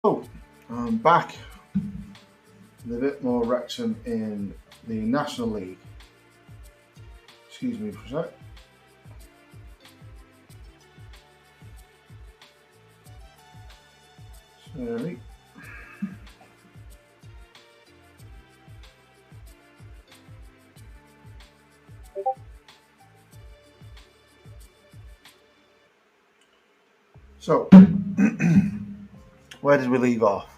Oh, I'm back with a bit more Wrexham in the National League. Excuse me for a sec. Sorry. So, where did we leave off?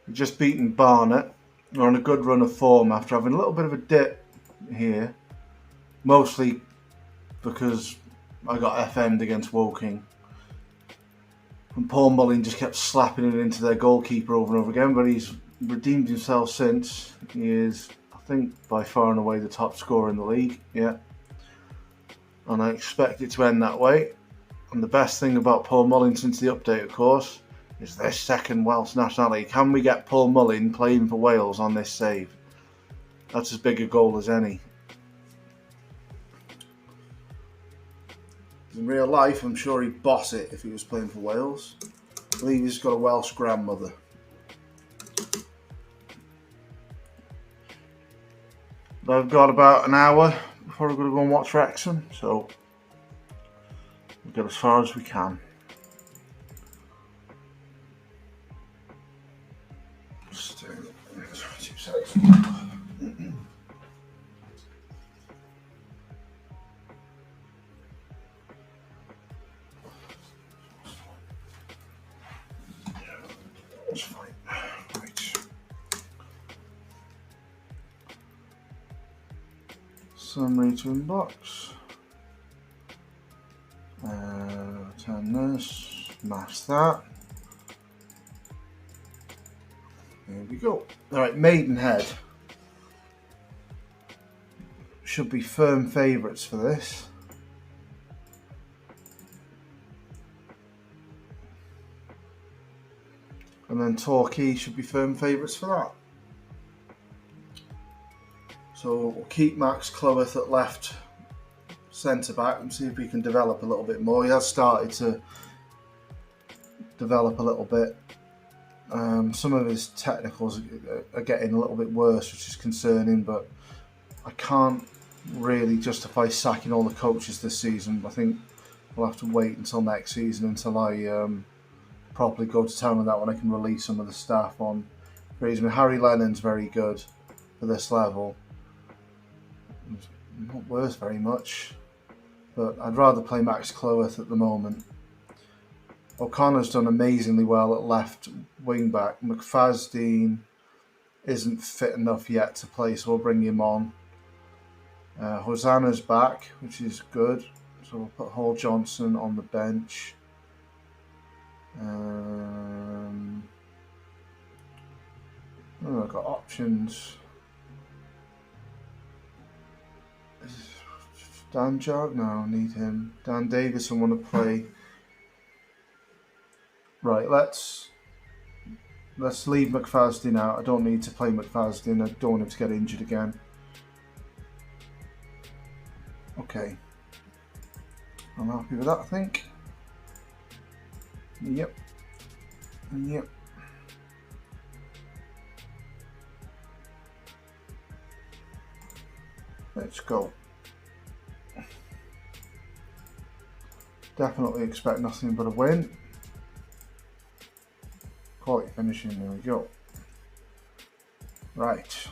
We've just beaten Barnet. We're on a good run of form after having a little bit of a dip here, mostly because I got FM'd against Woking. And Paul Mullin just kept slapping it into their goalkeeper over and over again, but he's redeemed himself since. He is, I think, by far and away the top scorer in the league. Yeah. And I expect it to end that way. And the best thing about Paul Mullin since the update, of course, is this second Welsh nationality. Can we get Paul Mullin playing for Wales on this save? That's as big a goal as any. In real life, I'm sure he'd boss it if he was playing for Wales. I believe he's got a Welsh grandmother. But I've got about an hour before I'm going to go and watch Wrexham, so we'll get as far as we can. Just 2 seconds. That's fine. Right. Summary to inbox. Turn this. Mask that. There we go. Alright, Maidenhead should be firm favourites for this. And then Torquay should be firm favourites for that. So we'll keep Max Cloweth at left centre back and see if he can develop a little bit more. He has started to develop a little bit. Some of his technicals are getting a little bit worse, which is concerning, but I can't really justify sacking all the coaches this season. I think we'll have to wait until next season until I properly go to town on that one. I can release some of the staff on reason. Harry Lennon's very good for this level. He's not worth very much, but I'd rather play Max Cloweth at the moment. O'Connor's done amazingly well at left wing back. McFadden isn't fit enough yet to play, so we'll bring him on. Hosanna's back, which is good, so we'll put Hall Johnson on the bench. I've got options. Dan Jog? No, I need him. Dan Davis, I want to play. Right, let's leave McFadden out. I don't need to play McFadden. I don't want him to get injured again. Okay. I'm happy with that, I think. Yep. Yep. Let's go. Definitely expect nothing but a win. Quality finishing, there we go. Right.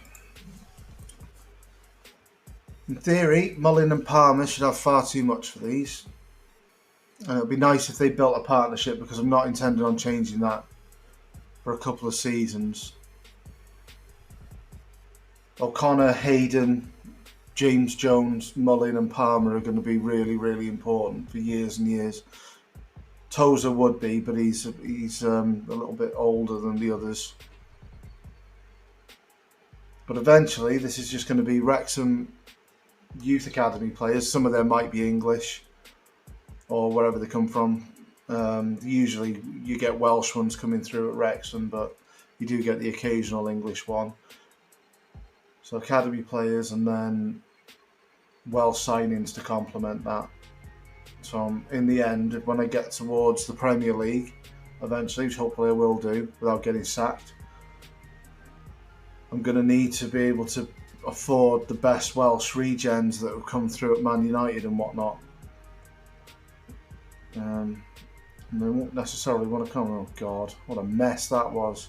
In theory, Mullin and Palmer should have far too much for these. And it would be nice if they built a partnership, because I'm not intending on changing that for a couple of seasons. O'Connor, Hayden, James Jones, Mullin and Palmer are going to be really, really important for years and years. Tozer would be, but he's a little bit older than the others. But eventually, this is just going to be Wrexham Youth Academy players. Some of them might be English or wherever they come from. Usually, you get Welsh ones coming through at Wrexham, but you do get the occasional English one. So academy players and then Welsh signings to complement that. So in the end, when I get towards the Premier League, eventually, which hopefully I will do without getting sacked, I'm going to need to be able to afford the best Welsh regens that have come through at Man United and whatnot. And they won't necessarily want to come. Oh God, what a mess that was.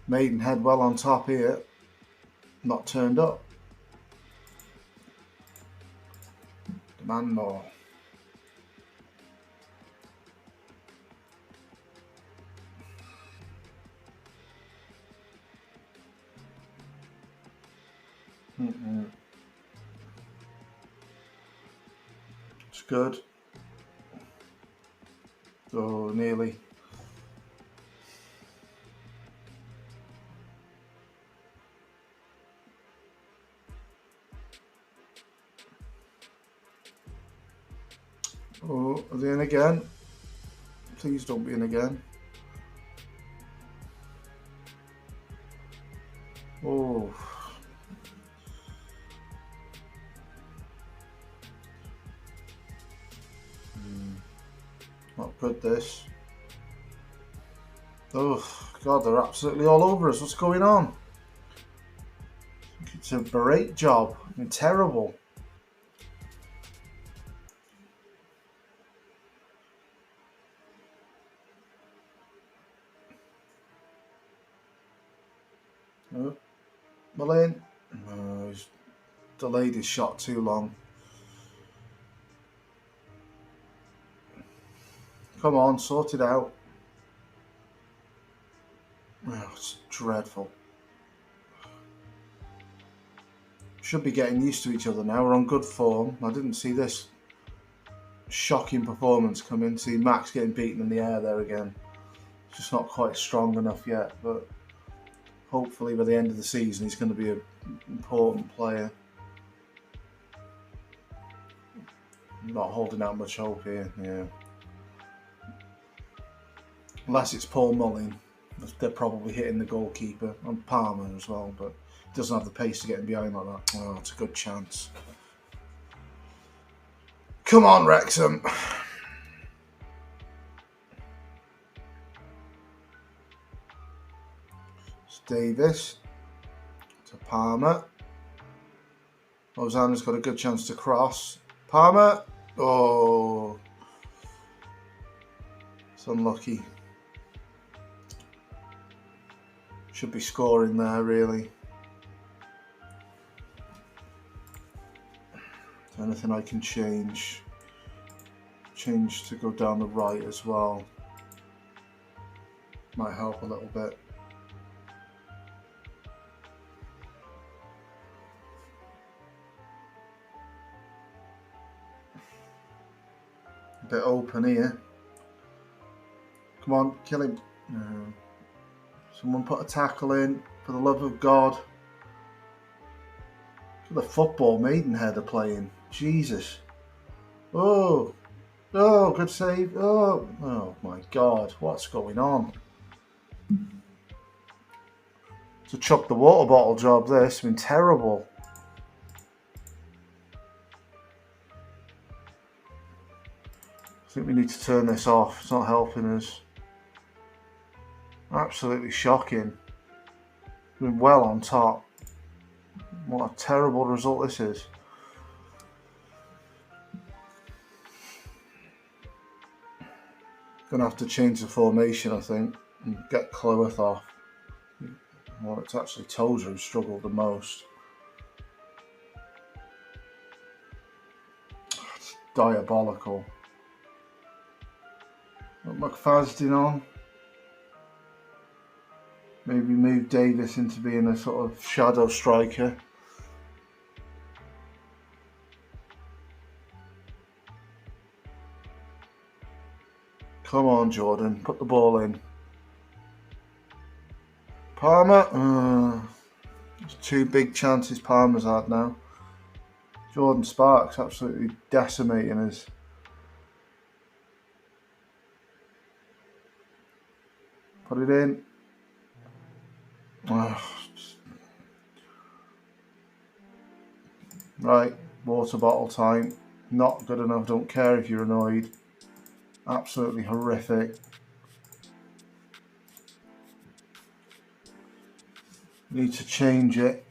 Maidenhead well on top here. Not turned up. Demand more. It's good. Oh, nearly. Oh, are they in again? Please don't be in again. Oh. Not good, this. Oh, God, they're absolutely all over us. What's going on? It's a berate job. I mean, terrible. Oh, Mullin. Oh, he's delayed his shot too long. Come on, sort it out. Oh, it's dreadful. Should be getting used to each other now. We're on good form. I didn't see this shocking performance come in. See Max getting beaten in the air there again. It's just not quite strong enough yet, but hopefully by the end of the season he's going to be an important player. Not holding out much hope here, yeah. Unless it's Paul Mullin. They're probably hitting the goalkeeper and Palmer as well, but he doesn't have the pace to get him behind like that. Oh, it's a good chance. Come on, Wrexham. It's Davis to Palmer. Hosanna's got a good chance to cross. Palmer. Oh, it's unlucky. Should be scoring there, really. Is there anything I can change? Change to go down the right as well. Might help a little bit. A bit open here. Come on, kill him. No. Someone put a tackle in, for the love of God. Look at the football Maidenhead are playing. Jesus. Oh. Oh, good save. Oh my God. What's going on? It's a chuck the water bottle job, this. I mean, terrible. I think we need to turn this off. It's not helping us. Absolutely shocking. We're well on top. What a terrible result this is. Gonna have to change the formation, I think, and get Cloeth off. Well, it's actually Tozer who struggled the most. It's diabolical. Got McFadden on. Maybe move Davis into being a sort of shadow striker. Come on, Jordan. Put the ball in. Palmer. There's two big chances Palmer's had now. Jordan Sparks absolutely decimating us. Put it in. Right. Water bottle time. Not good enough. Don't care if you're annoyed. Absolutely horrific. Need to change it.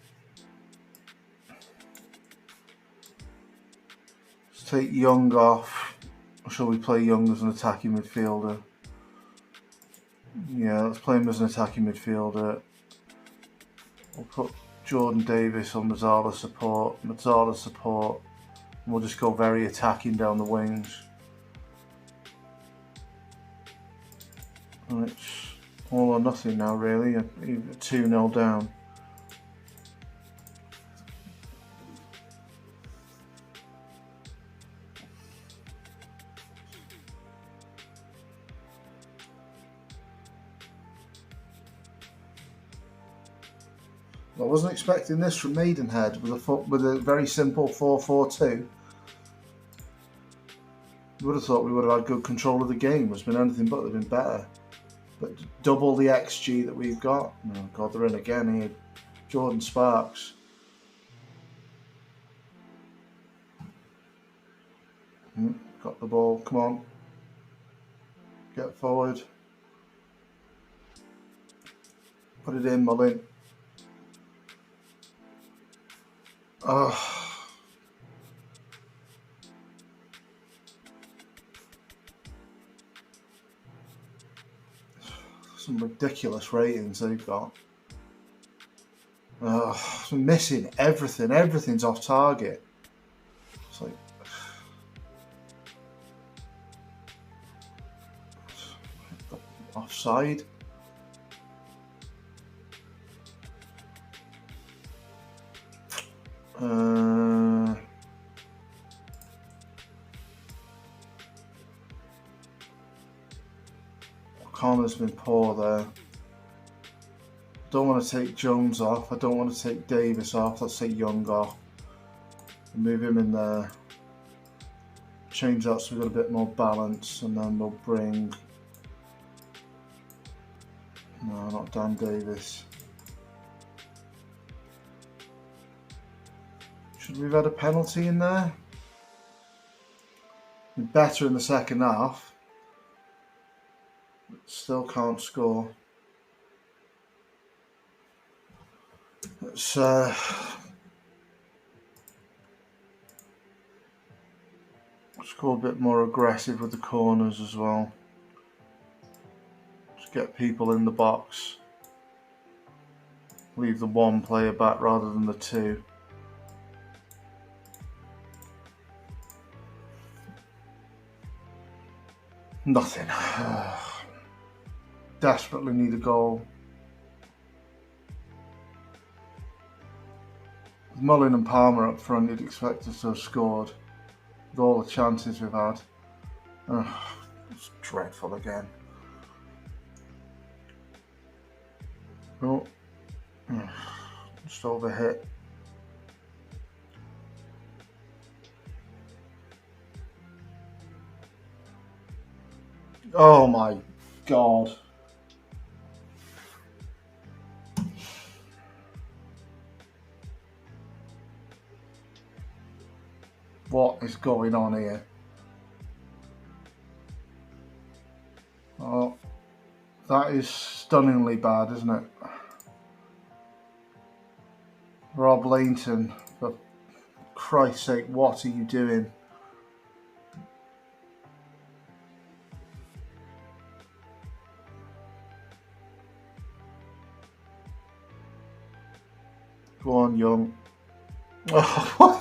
Let's take Young off. Or shall we play Young as an attacking midfielder? Yeah, let's play him as an attacking midfielder. We'll put Jordan Davis on Mazzala support. And we'll just go very attacking down the wings. And it's all or nothing now, really. 2-0 down. I wasn't expecting this from Maidenhead with a very simple 4-4-2. You would have thought we would have had good control of the game. It's been anything but. They've been better. But double the XG that we've got. Oh God, they're in again here. Jordan Sparks. Got the ball. Come on. Get forward. Put it in, Mullin. Oh. Some ridiculous ratings they've got. Missing everything. Everything's off target. It's like offside. Connor's been poor there. Don't want to take Jones off. I don't want to take Davis off. Let's take Young off. Move him in there. Change that so we've got a bit more balance, and then we'll bring. No, not Dan Davis. Should we have had a penalty in there? Been better in the second half. Still can't score. Let's go a bit more aggressive with the corners as well. Just get people in the box. Leave the one player back rather than the two. Nothing. Desperately need a goal. With Mullin and Palmer up front, you'd expect us to have scored with all the chances we've had. It's dreadful again. Oh, just overhit. Oh my God. What is going on here? Oh, that is stunningly bad, isn't it? Rob Lainton, for Christ's sake, what are you doing? Go on, Young. Oh, what?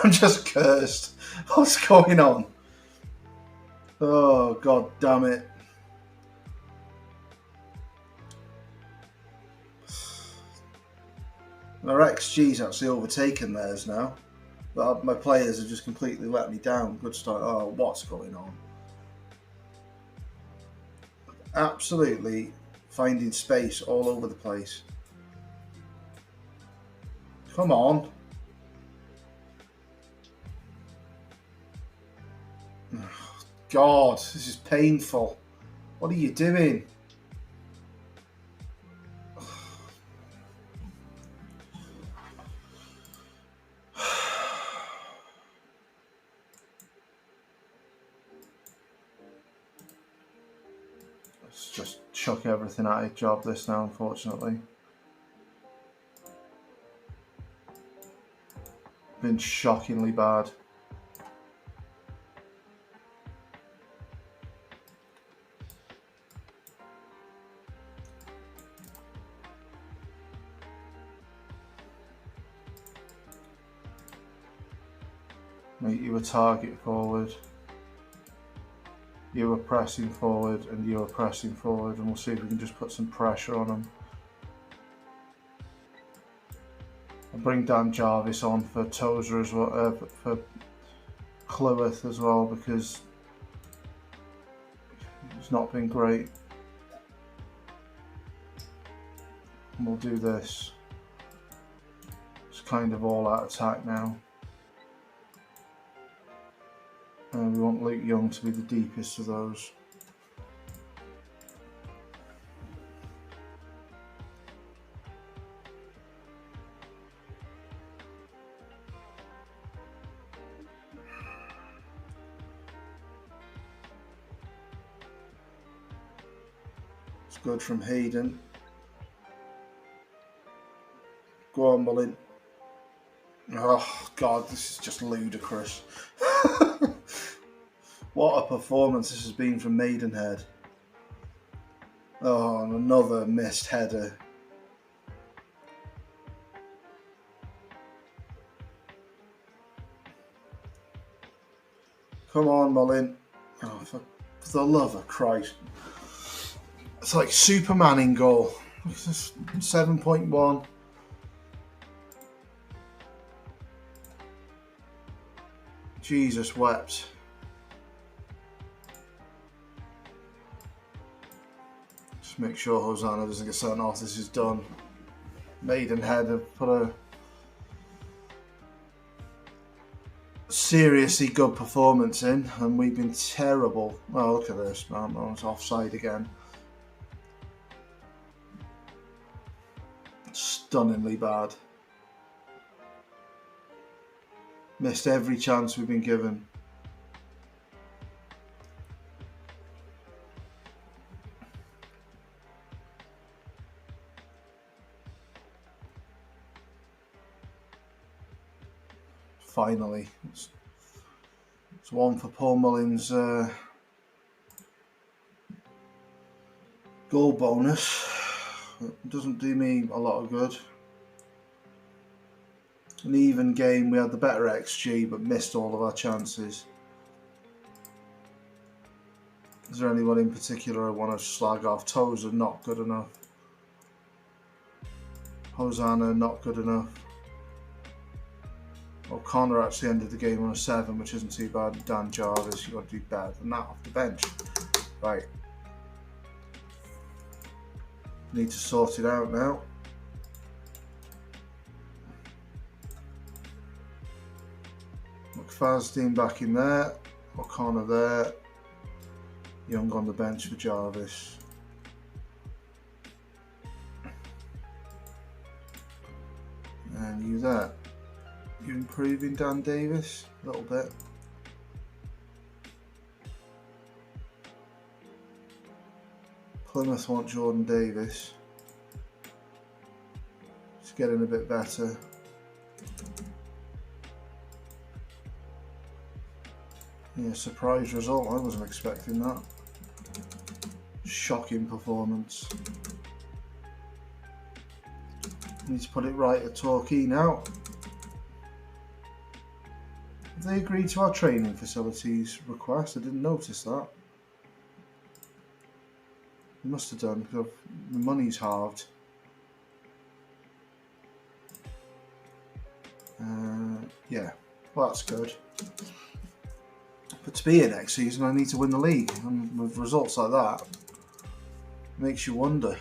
I'm just cursed. What's going on? Oh, God damn it. Our XG's actually overtaken theirs now. But my players have just completely let me down. Good start. Oh, what's going on? Absolutely finding space all over the place. Come on. God, this is painful. What are you doing? It's just chuck everything at his job this now, unfortunately. Been shockingly bad. Mate, you were target forward, you were pressing forward, and you were pressing forward, and we'll see if we can just put some pressure on them. I'll bring Dan Jarvis on for Tozer as well, for Clywith as well, because it's not been great. And we'll do this. It's kind of all out attack now. And we want Luke Young to be the deepest of those. It's good from Hayden. Go on, Mullin. Oh, God, this is just ludicrous. What a performance this has been from Maidenhead. Oh, and another missed header. Come on, Mullin. Oh, for the love of Christ. It's like Superman in goal. 7.1. Jesus wept. Just make sure Hosanna doesn't get sent off. This is done. Maidenhead have put a seriously good performance in, and we've been terrible. Oh, look at this, man. I was offside again. Stunningly bad. Missed every chance we've been given. Finally. It's one for Paul Mullin's goal bonus. It doesn't do me a lot of good. An even game, we had the better XG but missed all of our chances. Is there anyone in particular I want to slag off? Tozer, not good enough. Hosanna, not good enough. O'Connor actually ended the game on a 7, which isn't too bad. Dan Jarvis, you've got to do better than that off the bench. Right. Need to sort it out now. McFadden back in there. O'Connor there. Young on the bench for Jarvis. And you there. You improving, Dan Davis? A little bit. Plymouth want Jordan Davis. It's getting a bit better. Yeah, surprise result. I wasn't expecting that. Shocking performance. Need to put it right at Torquay now. Have they agreed to our training facilities request? I didn't notice that. They must have done because the money's halved. Yeah, well, that's good. But to be here next season, I need to win the league, and with results like that, it makes you wonder.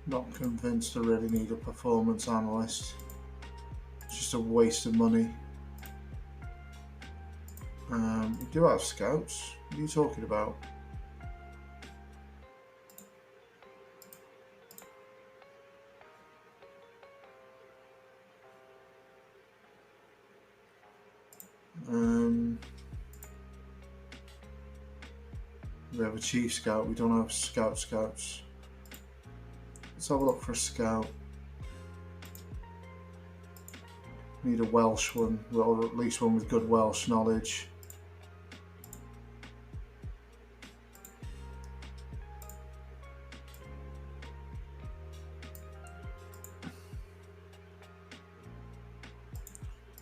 Not convinced I really need a performance analyst. Just just a waste of money. We do have scouts. What are you talking about? We have a chief scout. We don't have scouts. Let's have a look for a scout. Need a Welsh one, or at least one with good Welsh knowledge.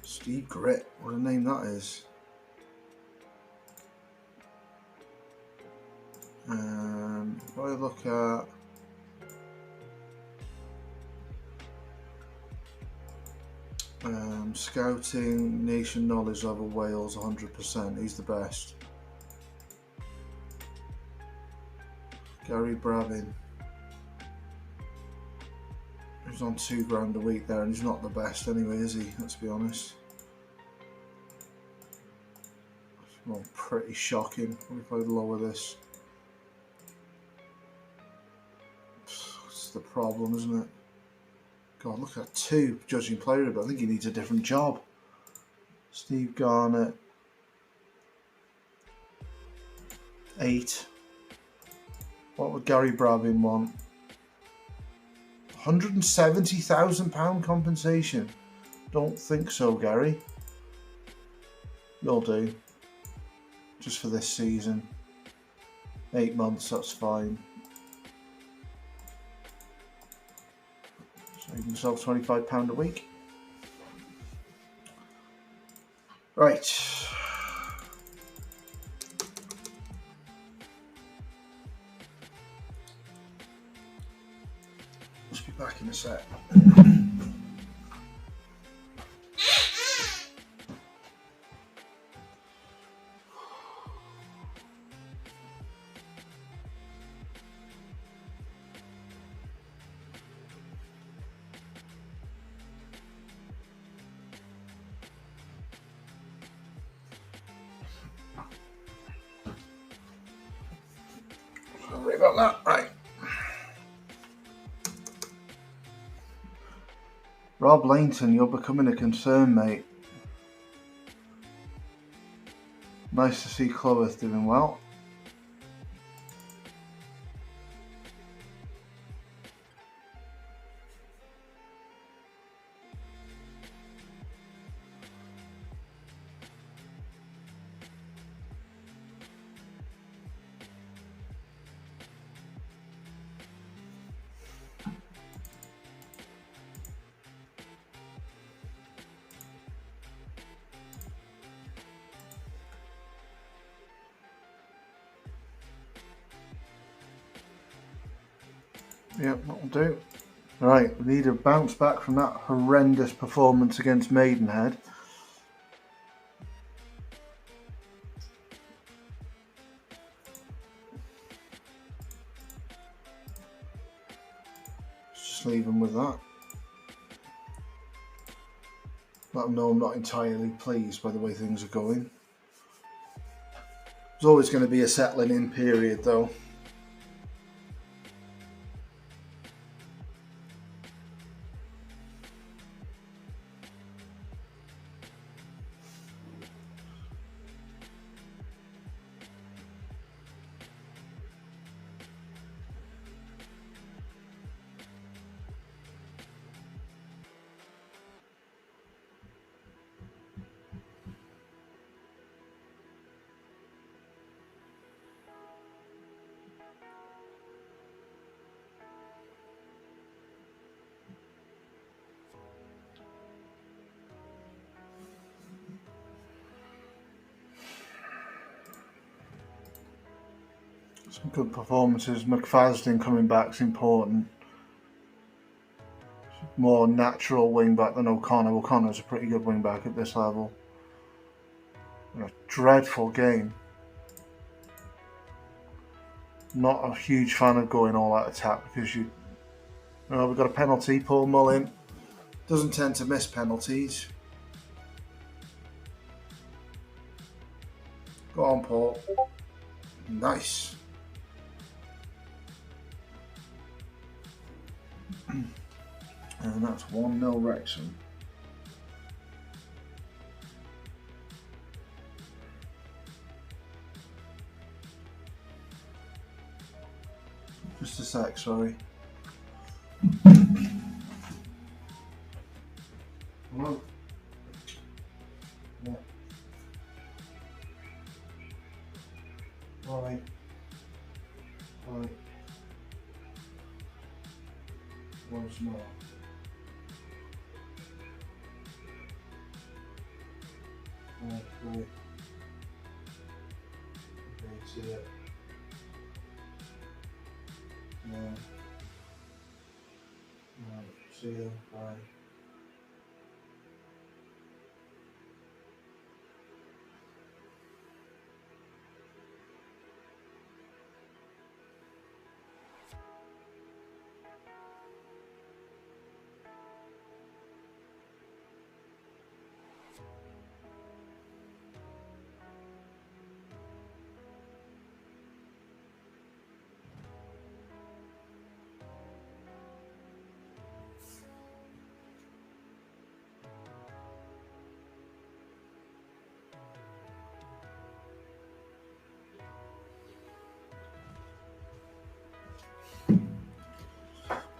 Steve Grit, what a name that is. If I look at scouting, nation knowledge over Wales, 100%. He's the best. Gary Brabin. He's on £2 a week there, and he's not the best anyway, is he? Let's be honest. Well, pretty shocking. What if I lower this? It's the problem, isn't it? God, look at 2 judging player, but I think he needs a different job. Steve Garnett. 8. What would Gary Brabin want? £170,000 compensation. Don't think so, Gary. You'll do. Just for this season. 8 months, that's fine. Save yourself £25 a week. Right. Just be back in a sec. Sorry about that. Right. Rob Lainton, you're becoming a concern, mate. Nice to see Clovis doing well. Yep, that'll do. Right, we need a bounce back from that horrendous performance against Maidenhead. Just leave them with that. Let them know I'm not entirely pleased by the way things are going. There's always going to be a settling in period though. Some good performances. McFadden coming back is important. More natural wing back than O'Connor. O'Connor's a pretty good wing back at this level. A dreadful game. Not a huge fan of going all out attack because we've got a penalty. Paul Mullin doesn't tend to miss penalties. Go on, Paul. Nice. And that's 1-0 Wrexham. Just a sec, sorry. Hello? Yeah. Right. Right. Once more. Right, right. Okay, see ya. Yeah. Right, see ya. Bye.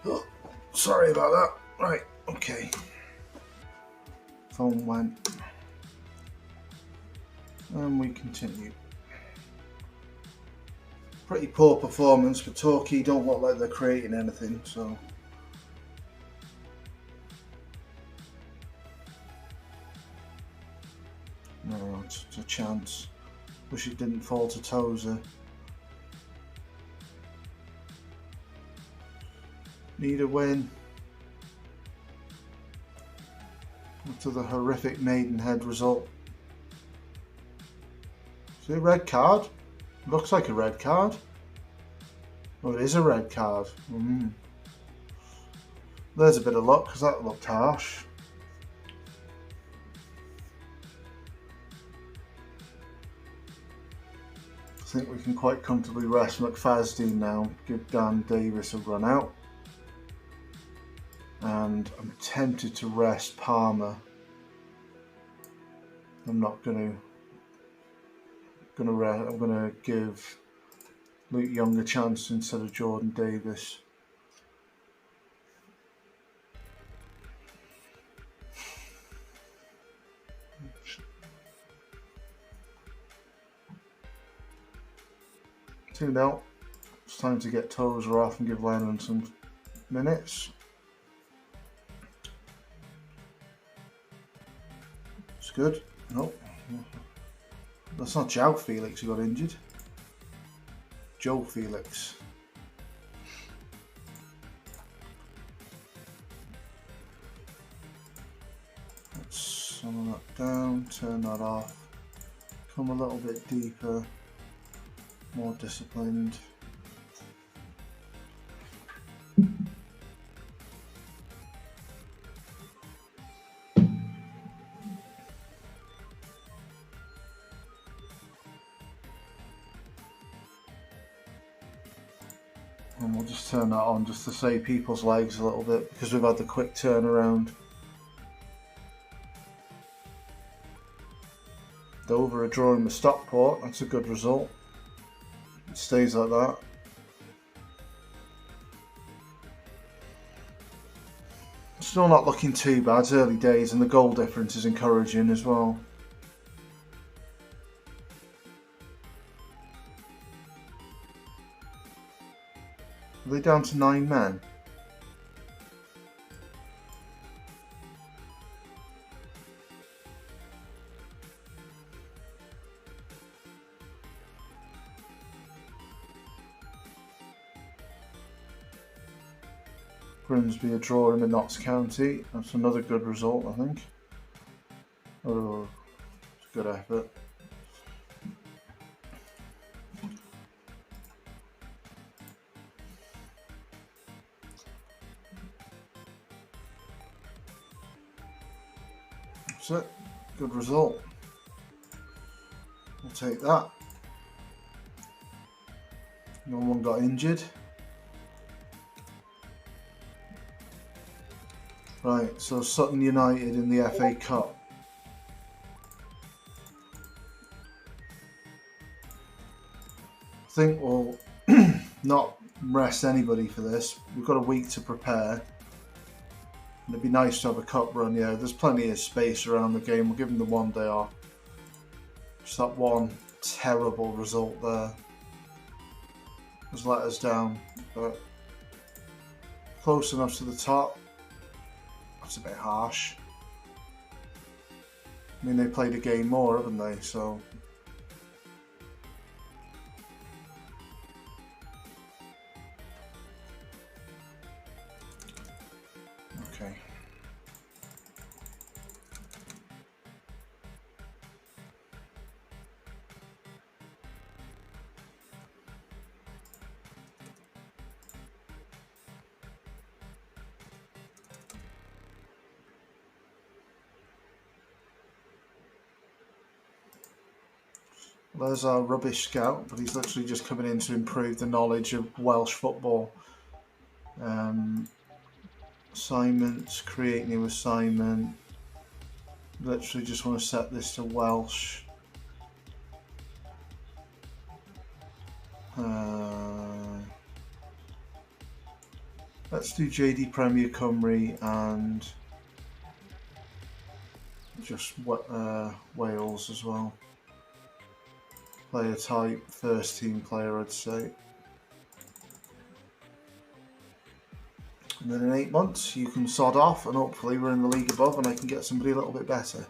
Oh, sorry about that. Right, okay. Phone went. And we continue. Pretty poor performance, but Torquay don't look like they're creating anything, so. No, it's a chance. Wish it didn't fall to Tozer. Need a win. After the horrific Maidenhead result. Is it a red card? Looks like a red card. Oh, it is a red card. There's a bit of luck because that looked harsh. I think we can quite comfortably rest McFadden now. Give Dan Davis a run out. And I'm tempted to rest Palmer. I'm not going to rest. I'm going to give Luke Young a chance instead of Jordan Davis. Two now. It's time to get Tozer off and give Lennon some minutes. It's good. Nope. That's not Joe Felix who got injured. Joe Felix. Let's sum that down, turn that off, come a little bit deeper, more disciplined. And we'll just turn that on just to save people's legs a little bit because we've had the quick turnaround. Dover are drawing with Stockport, that's a good result. It stays like that. Still not looking too bad, it's early days and the goal difference is encouraging as well. Are they down to 9 men? Grimsby are drawing with Notts County. That's another good result, I think. Oh, it's a good effort. That's it. Good result. We'll take that. No one got injured. Right, so Sutton United in the FA Cup. I think we'll not rest anybody for this. We've got a week to prepare. It'd be nice to have a cup run, yeah. There's plenty of space around the game. We'll give them the 1 day off. Just that one terrible result there has let us down. But close enough to the top. That's a bit harsh. I mean, they played a game more, haven't they? So okay. There's our rubbish scout, but he's literally just coming in to improve the knowledge of Welsh football. Assignments, create new assignment. Literally just want to set this to Welsh. Let's do JD Premier Cymru and just Wales as well. Player type, first team player, I'd say. And then in 8 months you can sod off and hopefully we're in the league above and I can get somebody a little bit better.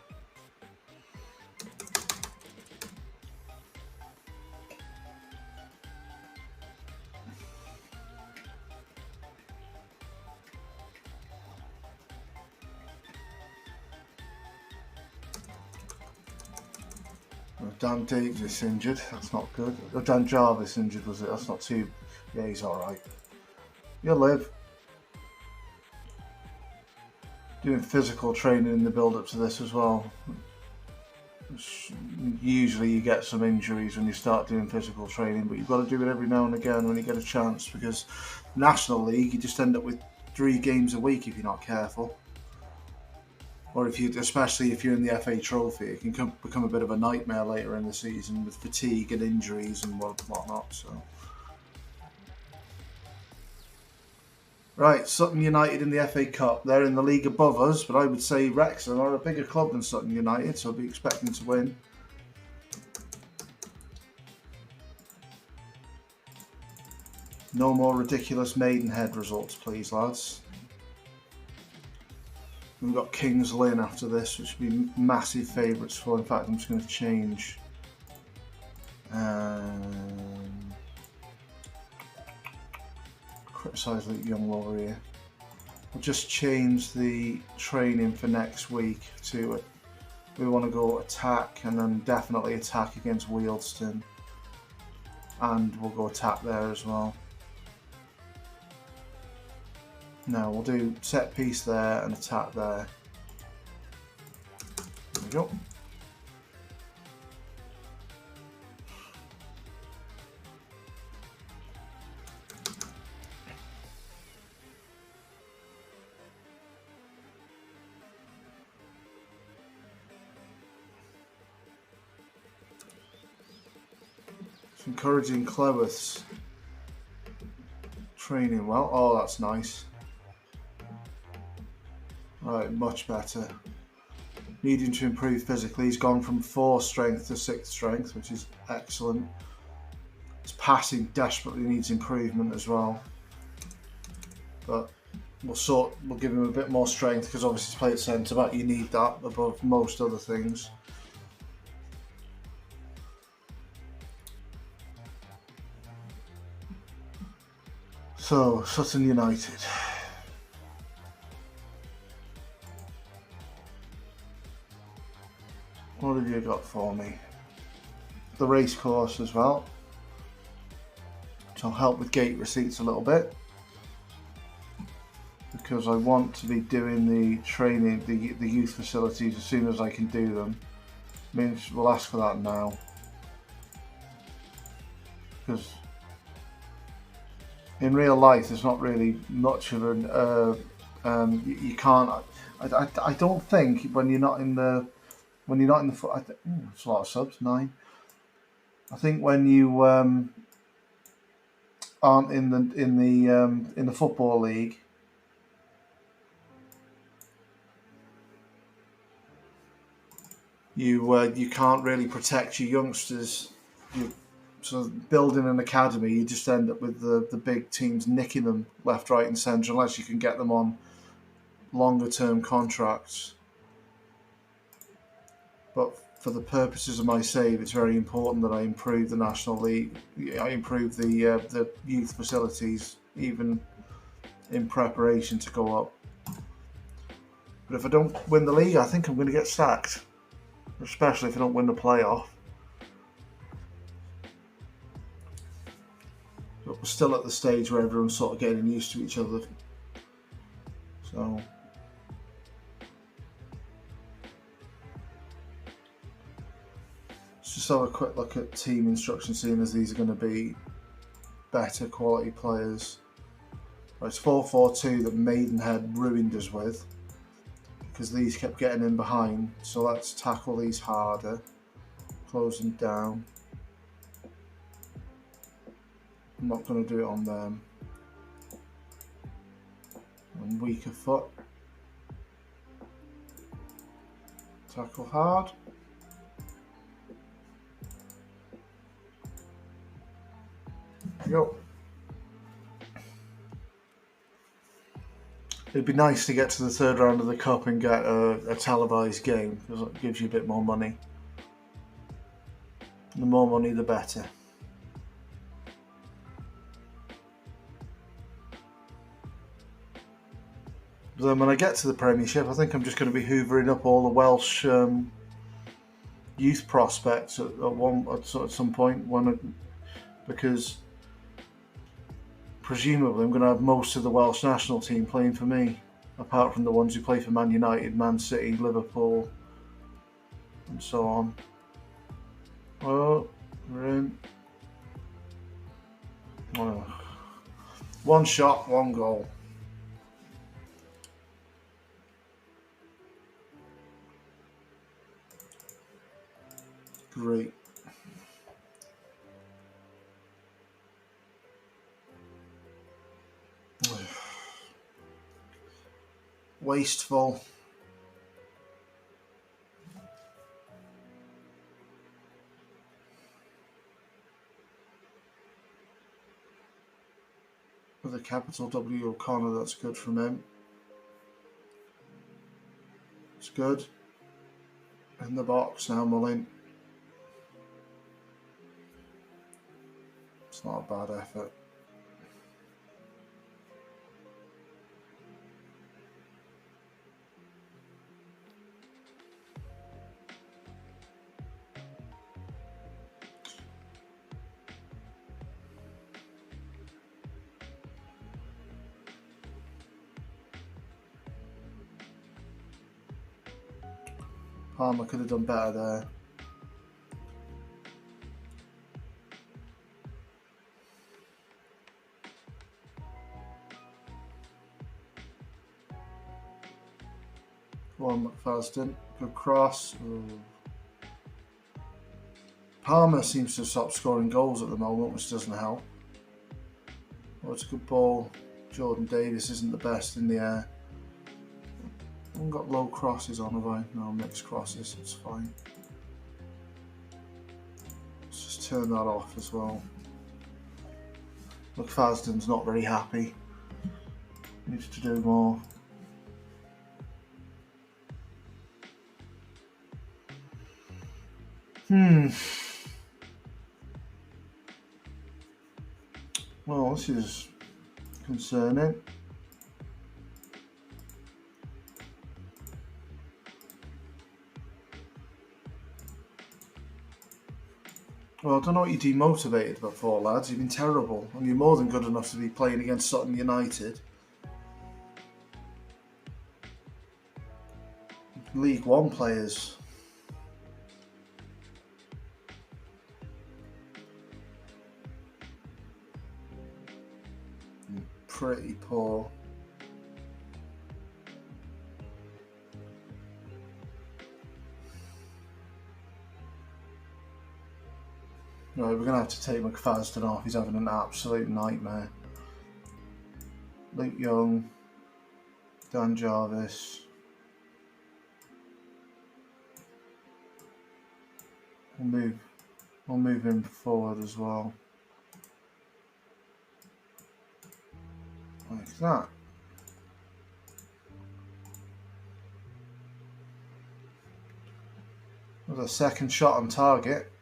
Dan Davis injured, that's not good. Oh, Dan Jarvis injured, was it? That's not too... Yeah, he's alright. You'll live. Doing physical training in the build-up to this as well. Usually you get some injuries when you start doing physical training, but you've got to do it every now and again when you get a chance, because National League, you just end up with 3 games a week if you're not careful. Or especially if you're in the FA Trophy, it can become a bit of a nightmare later in the season with fatigue and injuries and whatnot. So, right, Sutton United in the FA Cup. They're in the league above us, but I would say Wrexham are a bigger club than Sutton United, so I'll be expecting to win. No more ridiculous Maidenhead results, please, lads. We've got Kings Lynn after this, which would be massive favourites for. In fact, I'm just going to change. Criticise the young warrior. We'll just change the training for next week to we want to go attack and then definitely attack against Wealdstone. And we'll go attack there as well. No, we'll do set piece there and attack there. There we go. It's encouraging Clewith's training well. Oh, that's nice. Right, much better. Needing to improve physically. He's gone from 4 strength to 6 strength, which is excellent. His passing desperately needs improvement as well. But we'll give him a bit more strength because obviously to play at centre back you need that above most other things. So, Sutton United. What have you got for me? The race course as well, which will help with gate receipts a little bit, because I want to be doing the training, the youth facilities as soon as I can do them. Means we'll ask for that now. because in real life there's not really much of an you can't. I don't think when you're not in the it's a lot of subs, 9. I think when you aren't in the football league, you can't really protect your youngsters. So building an academy, you just end up with the big teams nicking them left, right, and centre unless you can get them on longer term contracts. But for the purposes of my save, it's very important that I improve the National League. I improve the youth facilities, even in preparation to go up. But if I don't win the league, I think I'm going to get sacked, especially if I don't win the playoff. But we're still at the stage where everyone's sort of getting used to each other. So let's just have a quick look at team instructions, seeing as these are going to be better quality players. Right, it's 4-4-2 that Maidenhead ruined us with, because these kept getting in behind. So let's tackle these harder, close them down. I'm not going to do it on them. And weaker foot. Tackle hard. There we go. It'd be nice to get to the third round of the Cup and get a televised game, because it gives you a bit more money. The more money, the better. But then when I get to the Premiership, I think I'm just going to be hoovering up all the Welsh youth prospects at some point, because presumably I'm going to have most of the Welsh national team playing for me, apart from the ones who play for Man United, Man City, Liverpool, and so on. Oh, we're in. Oh. One shot, one goal. Great. Wasteful. With a capital W O'Connor, that's good from him. It's good. In the box now, Mullin. It's not a bad effort. Palmer could have done better there. Go on, McFadden. Good cross. Ooh. Palmer seems to have stopped scoring goals at the moment, which doesn't help. Oh, it's a good ball. Jordan Davis isn't the best in the air. I haven't got low crosses on, have I? No, mixed crosses, it's fine. Let's just turn that off as well. McFadden's not very happy. Needs to do more. Well, this is concerning. Well, I don't know what you're demotivated for, lads. You've been terrible, and you're more than good enough to be playing against Sutton United. League One players. pretty poor. No, we're going to have to take McFadden off. He's having an absolute nightmare. Luke Young, Dan Jarvis. We'll move him forward as well. Like that. With a second shot on target.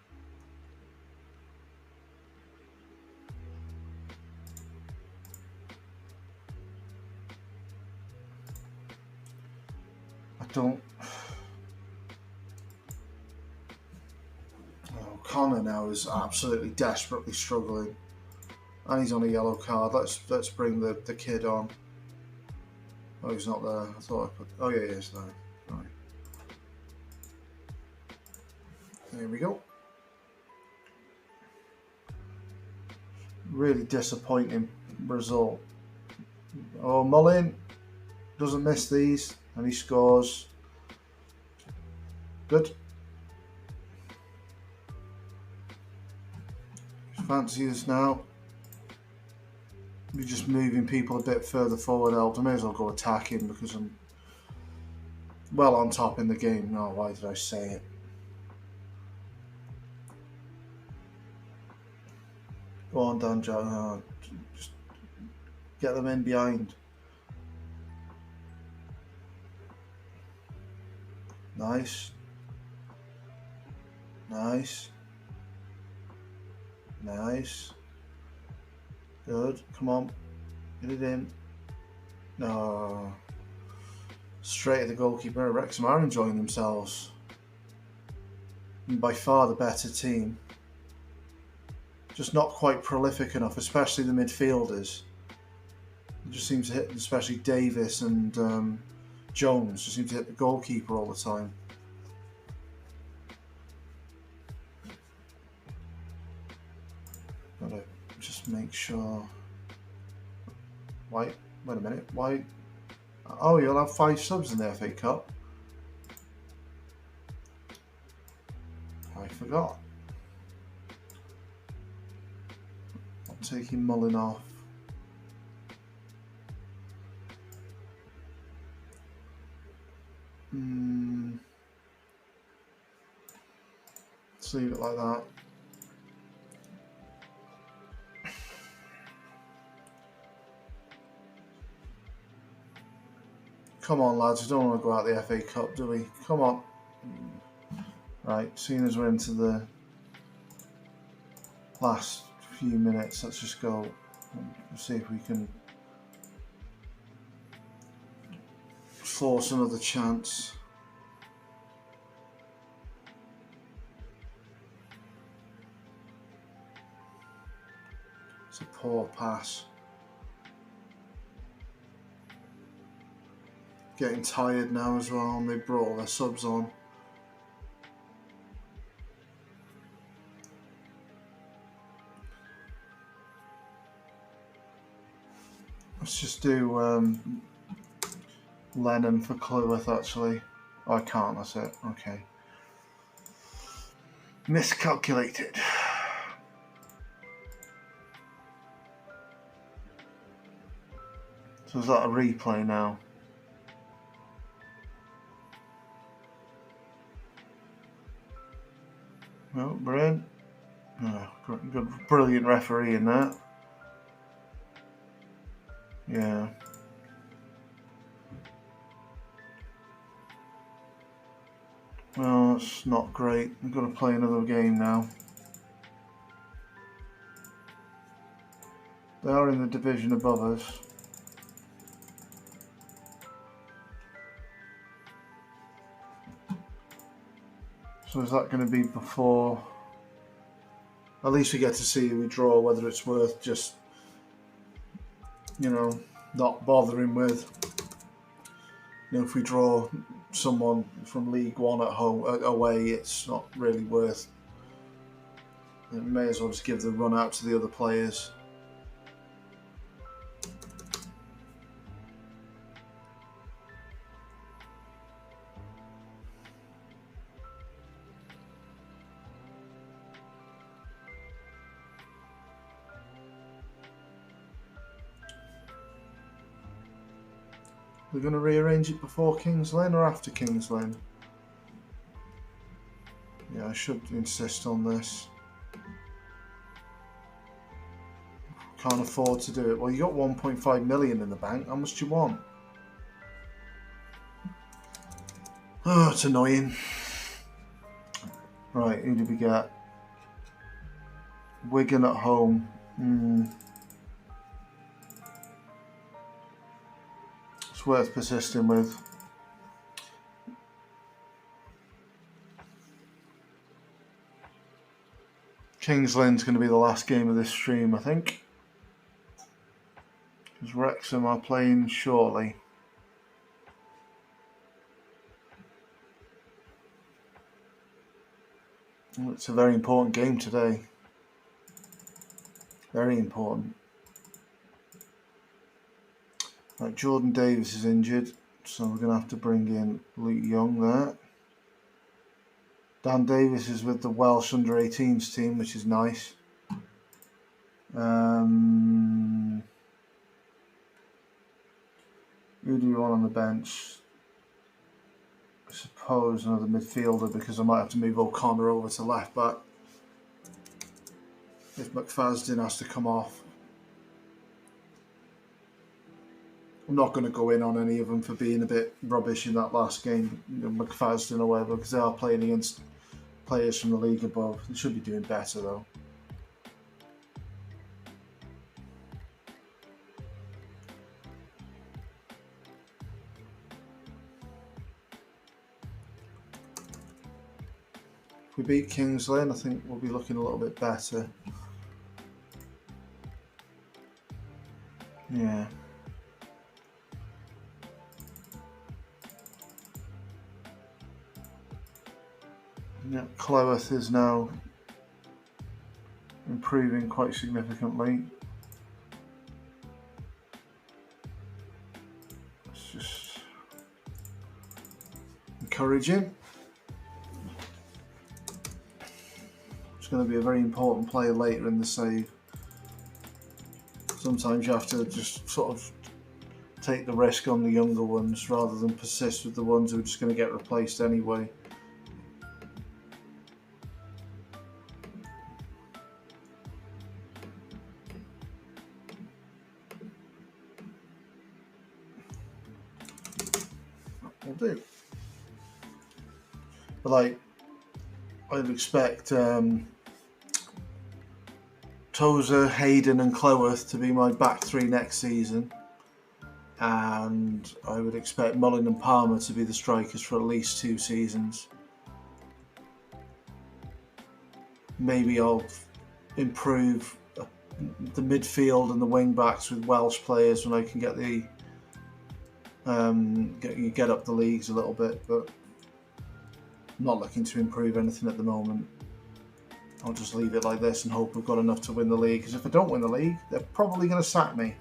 Connor now is absolutely desperately struggling, and he's on a yellow card. Let's bring the kid on. Oh, he's not there. I thought I put. Oh yeah, he is there. Right. There we go. Really disappointing result. Oh, Mullin doesn't miss these, and he scores. Good. Fancy us now. We're just moving people a bit further forward. I may as well go attacking because I'm well on top in the game. No, why did I say it? Go on, Dan John. Oh, just get them in behind. Nice. Nice. Nice. Good. Come on. Get it in. No. Straight at the goalkeeper. Wrexham are enjoying themselves. And by far the better team. Just not quite prolific enough, especially the midfielders. It just seems to hit, especially Davis and Jones, just seem to hit the goalkeeper all the time. Gotta just make sure. Wait a minute. Why? Oh, you'll have 5 subs in the FA Cup. I forgot. I'm taking Mullin off. Let's leave it like that. Come on, lads, we don't want to go out the FA Cup, do we? Come on. Right, seeing as we're into the last few minutes, let's just go and see if we can force another chance. It's a poor pass. Getting tired now as well, and they brought all their subs on. Let's just do Lennon for Cluworth actually. Oh, I can't, that's it. Okay. Miscalculated. So is that a replay now? Well, we're in. Oh, good, brilliant referee in that. Yeah. Well, that's not great. We've got to play another game now. They are in the division above us. So is that going to be before? At least we get to see who we draw, whether it's worth just, you know, not bothering with. You know, if we draw someone from League One at home away, it's not really worth. We may as well just give the run out to the other players. They're going to rearrange it before Kings Lynn or after Kings Lynn? Yeah, I should insist on this. Can't afford to do it. Well, you got 1.5 million in the bank. How much do you want? Oh, it's annoying. Right, who did we get? Wigan at home. It's worth persisting with. Kings Lynn's going to be the last game of this stream, I think. Because Wrexham are playing shortly. It's a very important game today. Very important. Right, Jordan Davis is injured, so we're going to have to bring in Luke Young there. Dan Davis is with the Welsh under-18s team, which is nice. Who do you want on the bench? I suppose another midfielder, because I might have to move O'Connor over to left back if McFadden has to come off. I'm not going to go in on any of them for being a bit rubbish in that last game, McFadden or whatever, because they are playing against players from the league above. They should be doing better though. If we beat Kings Lynn, I think we'll be looking a little bit better. Yeah. Yeah, Cloweth is now improving quite significantly. It's just encouraging. It's going to be a very important player later in the save. Sometimes you have to just sort of take the risk on the younger ones rather than persist with the ones who are just going to get replaced anyway. Will do. But like, I'd expect Tozer, Hayden and Cloweth to be my back three next season, and I would expect Mullin and Palmer to be the strikers for at least 2 seasons. Maybe I'll improve the midfield and the wing backs with Welsh players when I can get the get up the leagues a little bit, but I'm not looking to improve anything at the moment. I'll just leave it like this and hope we've got enough to win the league, because if I don't win the league, they're probably going to sack me.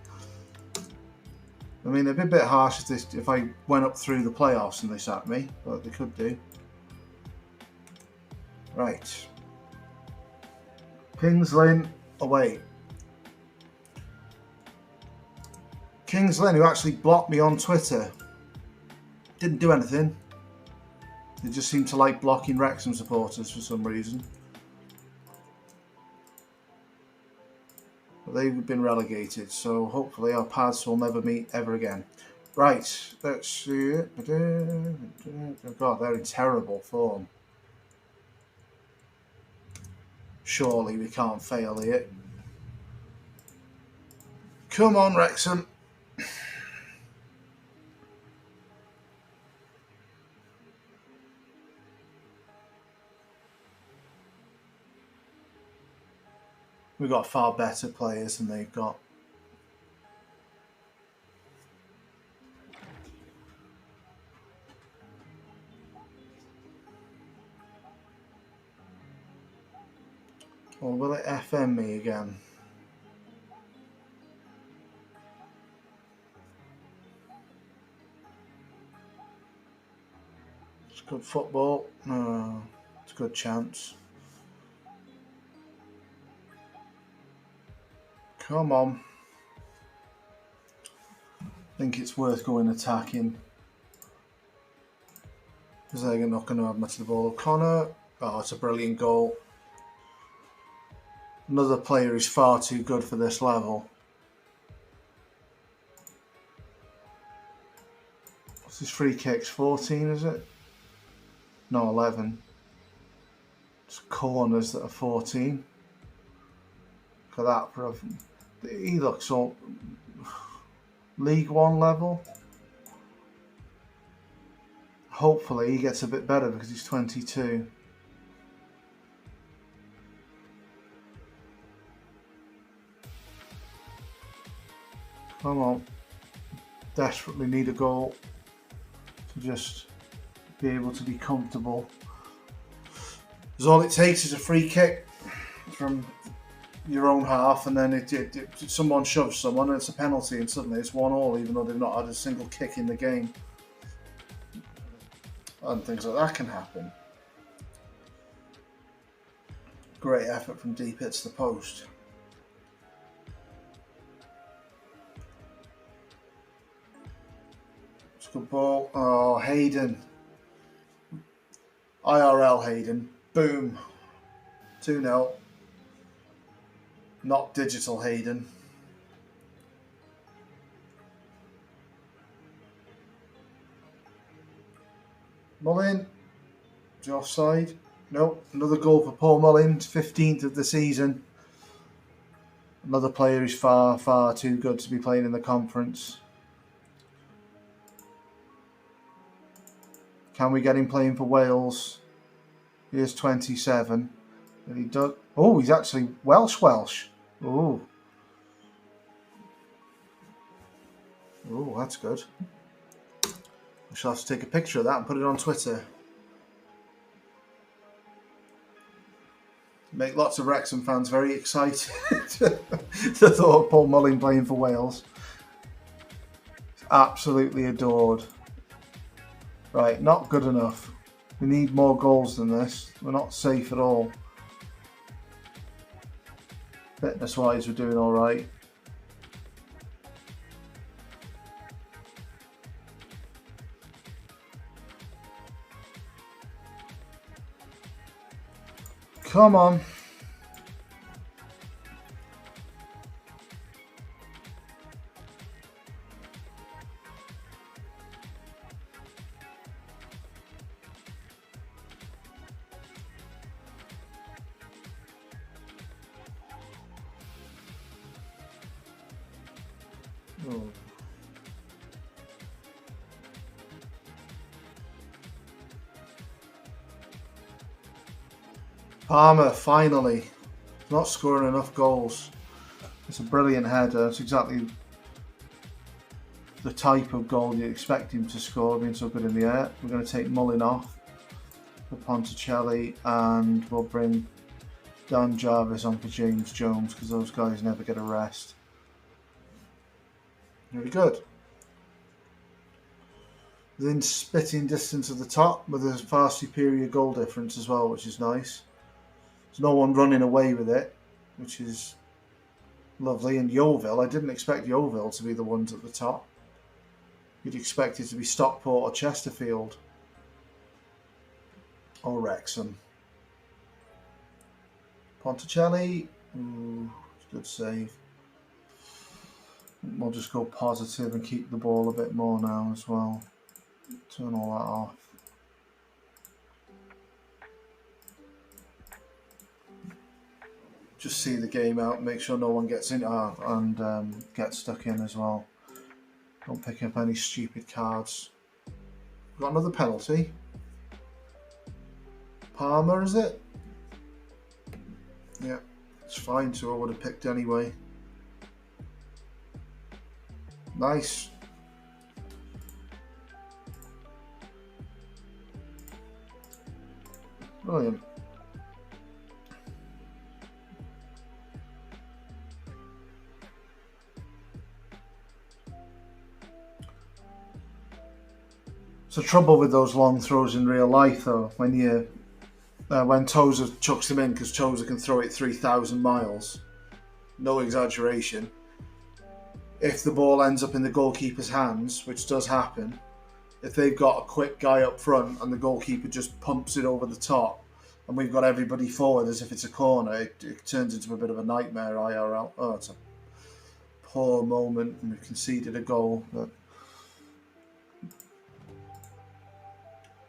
I mean, it'd be a bit harsh if I went up through the playoffs and they sacked me, but they could do. Right. Kings Lynn away. Kings Lynn, who actually blocked me on Twitter, didn't do anything. They just seem to like blocking Wrexham supporters for some reason. But they've been relegated, so hopefully our paths will never meet ever again. Right, let's see it. Oh God, they're in terrible form. Surely we can't fail here. Come on, Wrexham. We've got far better players than they've got. Or will it FM me again? It's good football. It's a good chance. Come on. think it's worth going attacking. Because they're not going to have much of the ball. O'Connor, oh, it's a brilliant goal. Another player who's far too good for this level. What's his free kicks? 14, is it? No, 11. It's corners that are 14. Look at that, bro. He looks all League One level. Hopefully he gets a bit better because he's 22. Come on. Desperately need a goal to just be able to be comfortable. Because all it takes is a free kick from your own half, and then someone shoves someone and it's a penalty, and suddenly it's 1-1 even though they've not had a single kick in the game. And things like that can happen. Great effort from deep, hits the post. It's a good ball. Oh, Hayden. IRL Hayden. Boom. 2-0. Not digital Hayden. Mullin, is he offside? Nope. Another goal for Paul Mullin, 15th of the season. Another player who's far, far too good to be playing in the conference. Can we get him playing for Wales? He is 27. And he does. Oh, he's actually Welsh. Oh. Oh, that's good. I shall have to take a picture of that and put it on Twitter. Make lots of Wrexham fans very excited. The thought of Paul Mullin playing for Wales. It's absolutely adored. Right, not good enough. We need more goals than this. We're not safe at all. Fitness-wise, we're doing all right. Come on. Oh. Palmer, finally. Not scoring enough goals. It's a brilliant header. It's exactly the type of goal you expect him to score, being so good in the air. We're going to take Mullin off for Ponticelli, and we'll bring Dan Jarvis on for James Jones, because those guys never get a rest. Very good. Within spitting distance of the top, with a far superior goal difference as well, which is nice. There's no one running away with it, which is lovely. And Yeovil, I didn't expect Yeovil to be the ones at the top. You'd expect it to be Stockport or Chesterfield. Or Wrexham. Ponticelli, good save. We'll just go positive and keep the ball a bit more now as well. Turn all that off. Just see the game out, make sure no one gets in and gets stuck in as well. Don't pick up any stupid cards. We've got another penalty. Palmer, is it? Yeah, it's fine, so I would have picked anyway. Nice. Brilliant. It's the trouble with those long throws in real life, though, when Tozer chucks them in, because Tozer can throw it 3,000 miles. No exaggeration. if the ball ends up in the goalkeeper's hands, which does happen, if they've got a quick guy up front and the goalkeeper just pumps it over the top and we've got everybody forward as if it's a corner, it turns into a bit of a nightmare IRL. Oh, it's a poor moment and we've conceded a goal. But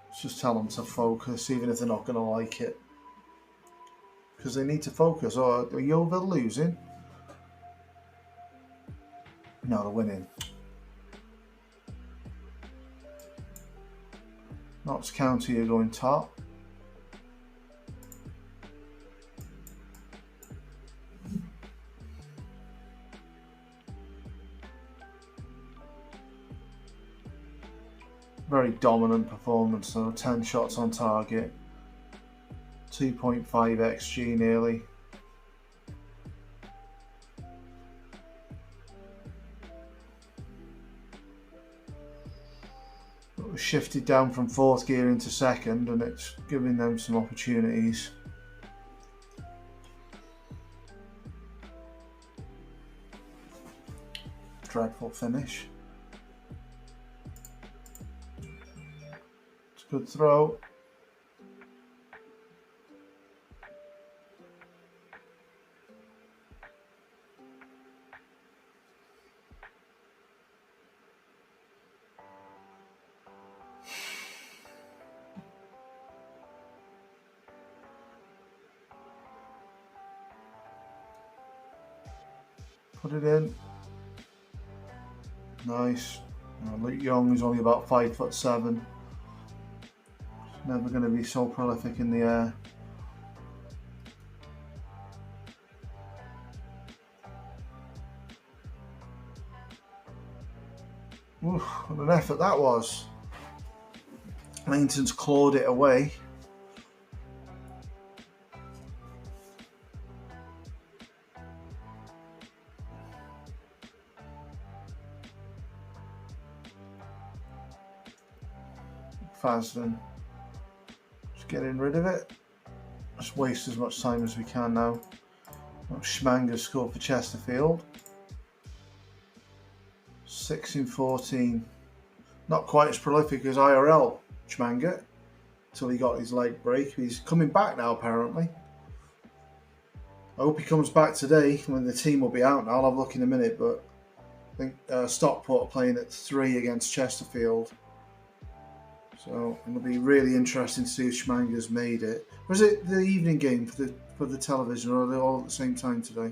let's just tell them to focus, even if they're not going to like it. Because they need to focus. Or are Yeovil losing? No, they're winning. Notts County are going top. Very dominant performance though, 10 shots on target, 2.5 XG nearly. It was shifted down from 4th gear into 2nd and it's giving them some opportunities. Dreadful finish. It's a good throw. Put it in. Nice. Luke Young is only about 5'7". Never going to be so prolific in the air. Oof, what an effort that was. Mainton's clawed it away. Fasden. Just getting rid of it. Just waste as much time as we can now. Schmanger scored for Chesterfield. 6 in 14. Not quite as prolific as IRL Schmanger until he got his leg break. He's coming back now apparently. I hope he comes back today when the team will be out now. I'll have a look in a minute, but I think Stockport are playing at 3 against Chesterfield. So it'll be really interesting to see if Schmanger's made it. Was it the evening game for the television, or are they all at the same time today?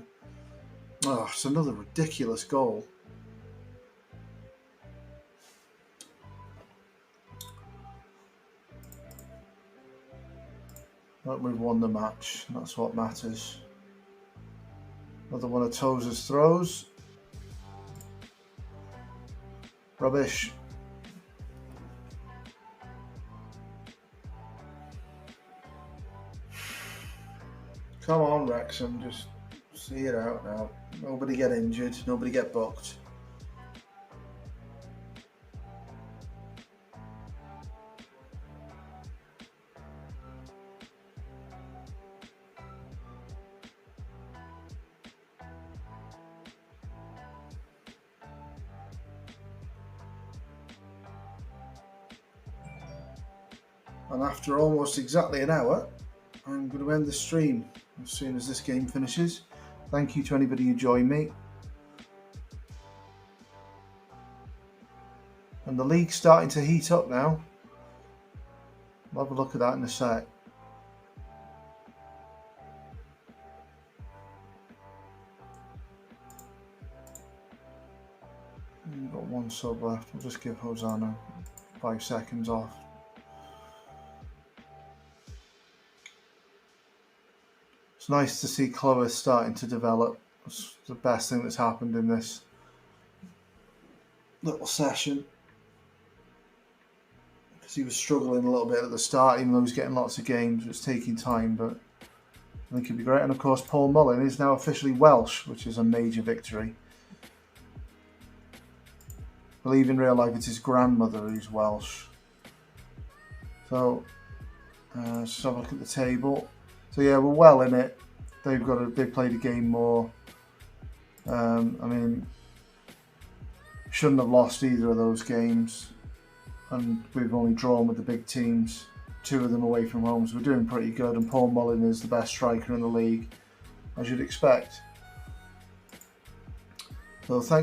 Oh, it's another ridiculous goal. But we've won the match, and that's what matters. Another one of Tozer's throws. Rubbish. Come on, Wrexham, just see it out now. Nobody get injured, nobody get booked. And after almost exactly an hour, I'm going to end the stream as soon as this game finishes. Thank you to anybody who joined me. And the league's starting to heat up now. We'll have a look at that in a sec. We've got one sub left. We'll just give Hosanna 5 seconds off. It's nice to see Clovis starting to develop. It's the best thing that's happened in this little session. Because he was struggling a little bit at the start, even though he was getting lots of games. It was taking time, but I think he'd be great. And of course, Paul Mullin is now officially Welsh, which is a major victory. I believe in real life it's his grandmother who's Welsh. So, let's have a look at the table. So yeah, we're well in it. They've played a game more. I mean, shouldn't have lost either of those games, and we've only drawn with the big teams, 2 of them away from home, so we're doing pretty good, and Paul Mullin is the best striker in the league, as you'd expect. So thanks